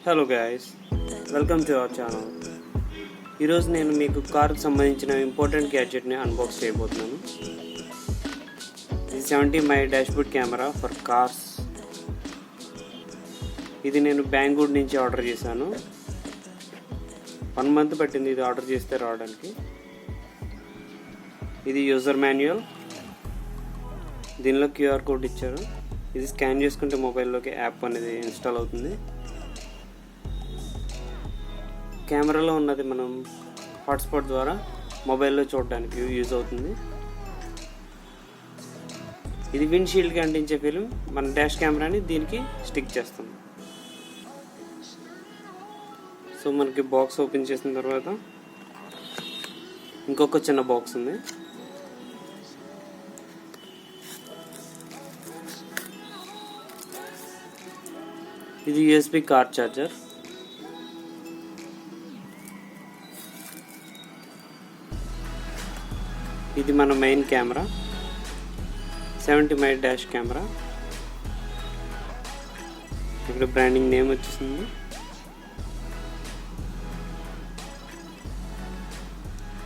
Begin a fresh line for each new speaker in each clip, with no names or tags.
Hello guys, welcome to our channel. ఈరోజు నేను మీకు కార్కి సంబంధించిన ఇంపార్టెంట్ గ్యాడ్జెట్ని అన్బాక్స్ చేయబోతున్నాను. ఇది 70Mai dashboard camera for cars. ఇది నేను బెంగళూరు నుంచి ఆర్డర్ చేశాను. 1 month పట్టింది ఇది ఆర్డర్ చేస్తే రావడానికి. ఇది యూజర్ మాన్యువల్, దీనిలో QR కోడ్ ఇచ్చారు. ఇది స్కాన్ చేసుకుంటే మొబైల్లోకి యాప్ అనేది ఇన్స్టాల్ అవుతుంది. కెమెరాలో ఉన్నది మనం హాట్స్పాట్ ద్వారా మొబైల్లో చూడడానికి యూజ్ అవుతుంది. ఇది విండ్షీల్డ్కి అంటించే ఫిల్మ్. మన డాష్ కెమెరాని దీనికి స్టిక్ చేస్తాం. సో మనకి బాక్స్ ఓపెన్ చేసిన తర్వాత ఇంకొక చిన్న బాక్స్ ఉంది. ఇది USB కార్ ఛార్జర్. ఇది మన main camera 70Mai dash camera. ఇక్కడ బ్రాండింగ్ నేమ్ వచ్చేసింది.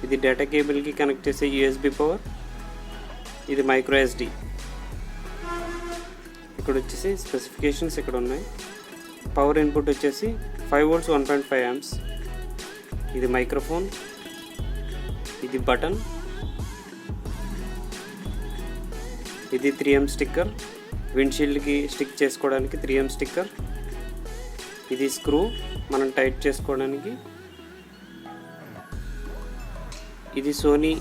ఇది డేటా కేబుల్కి కనెక్ట్ చేసే USB పవర్. ఇది మైక్రో SD. ఇక్కడ వచ్చేసి స్పెసిఫికేషన్స్ ఇక్కడ ఉన్నాయి. పవర్ ఇన్పుట్ వచ్చేసి 5 volts 1.5 amps. ఇది మైక్రోఫోన్. ఇది బటన్. ఇది 3M స్టిక్కర్, విండ్షీల్డ్కి స్టిక్ చేసుకోవడానికి 3M స్టిక్కర్. ఇది స్క్రూ మనం టైట్ చేసుకోవడానికి. ఇది సోనీ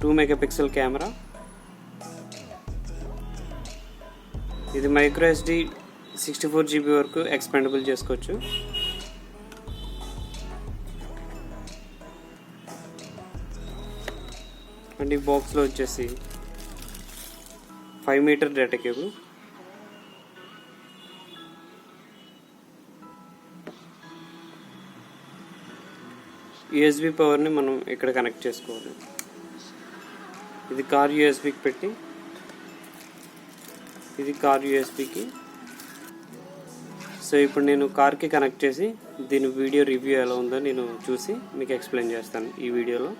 2 megapixel కెమెరా. ఇది మైక్రో SD 64 GB వరకు ఎక్స్పాండబుల్ చేసుకోవచ్చు. అండ్ ఈ బాక్స్లో వచ్చేసి 5 meter డేటా కేబుల్. USB పవర్ని మనం ఇక్కడ కనెక్ట్ చేసుకోవాలి. ఇది కార్ USBకి పెట్టి, ఇది కార్ USBకి. సో ఇప్పుడు నేను కార్కి కనెక్ట్ చేసి దీని వీడియో రివ్యూ ఎలా ఉందో నేను చూసి మీకు ఎక్స్ప్లెయిన్ చేస్తాను ఈ వీడియోలో.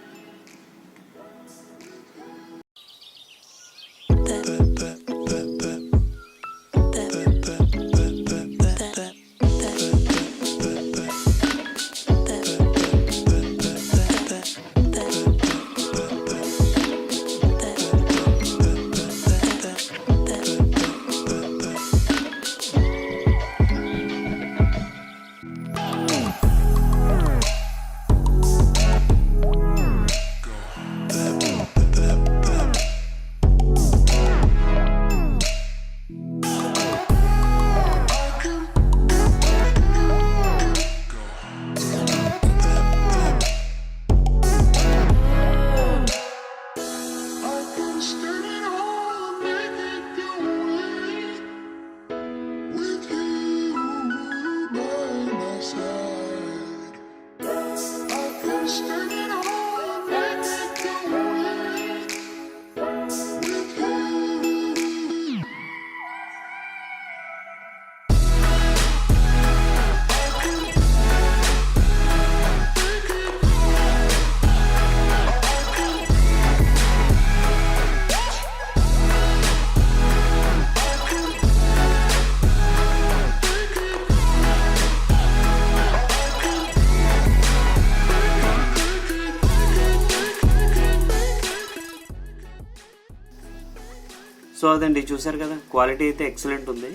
సో అదండి, చూసారు కదా, క్వాలిటీ అయితే ఎక్సలెంట్ ఉంది.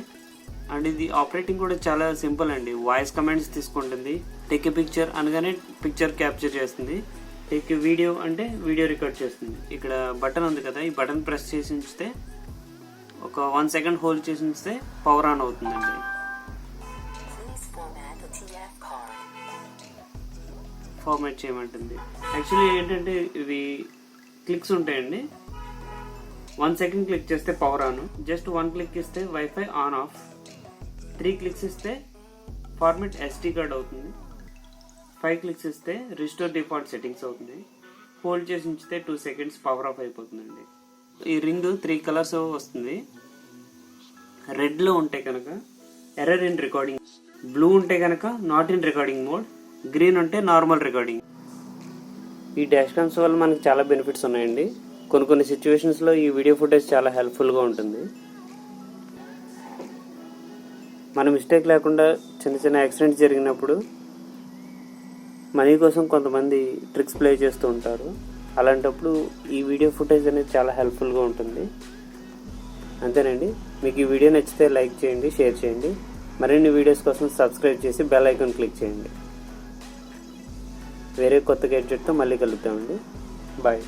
అండ్ ఇది ఆపరేటింగ్ కూడా చాలా సింపుల్ అండి. వాయిస్ కమాండ్స్ తీసుకుంటుంది. టేక్ ఏ పిక్చర్ అనగానే పిక్చర్ క్యాప్చర్ చేస్తుంది. టేక్ ఏ వీడియో అంటే వీడియో రికార్డ్ చేస్తుంది. ఇక్కడ బటన్ ఉంది కదా, ఈ బటన్ ప్రెస్ చేసి ఉంచితే ఒక 1 second హోల్డ్ చేసి ఉంచితే పవర్ ఆన్ అవుతుందండి. ఫార్మాట్ చేయమంటుంది. యాక్చువల్లీ ఏంటంటే ఇవి క్లిక్స్ ఉంటాయండి. 1 second క్లిక్ చేస్తే పవర్ ఆన్, జస్ట్ 1 click ఇస్తే వైఫై ఆన్ ఆఫ్, 3 clicks ఇస్తే ఫార్మాట్ SD కార్డ్ అవుతుంది, 5 clicks ఇస్తే రిస్టోర్ డిఫాల్ట్ సెట్టింగ్స్ అవుతుంది, హోల్డ్ చేసి ఉంచితే 2 seconds పవర్ ఆఫ్ అయిపోతుందండి. ఈ రింగ్ 3 colors వస్తుంది. రెడ్లో ఉంటే కనుక ఎర్రర్ ఇన్ రికార్డింగ్, బ్లూ ఉంటే కనుక not in recording mode, green ఉంటే నార్మల్ రికార్డింగ్. ఈ డాష్ క్యామ్స్ వల్ల మనకి చాలా బెనిఫిట్స్ ఉన్నాయండి. కొన్ని సిచ్యువేషన్స్లో ఈ వీడియో ఫుటేజ్ చాలా హెల్ప్ఫుల్గా ఉంటుంది. మన మిస్టేక్ లేకుండా చిన్న యాక్సిడెంట్స్ జరిగినప్పుడు మనీ కోసం కొంతమంది ట్రిక్స్ ప్లే చేస్తూ ఉంటారు. అలాంటప్పుడు ఈ వీడియో ఫుటేజ్ అనేది చాలా హెల్ప్ఫుల్గా ఉంటుంది. అంతేనండి. మీకు ఈ వీడియో నచ్చితే లైక్ చేయండి, షేర్ చేయండి. మరిన్ని వీడియోస్ కోసం సబ్స్క్రైబ్ చేసి బెల్ ఐకాన్ క్లిక్ చేయండి. వేరే కొత్త గ్యాడ్జెట్తో మళ్ళీ కలుద్దామండి. బాయ్.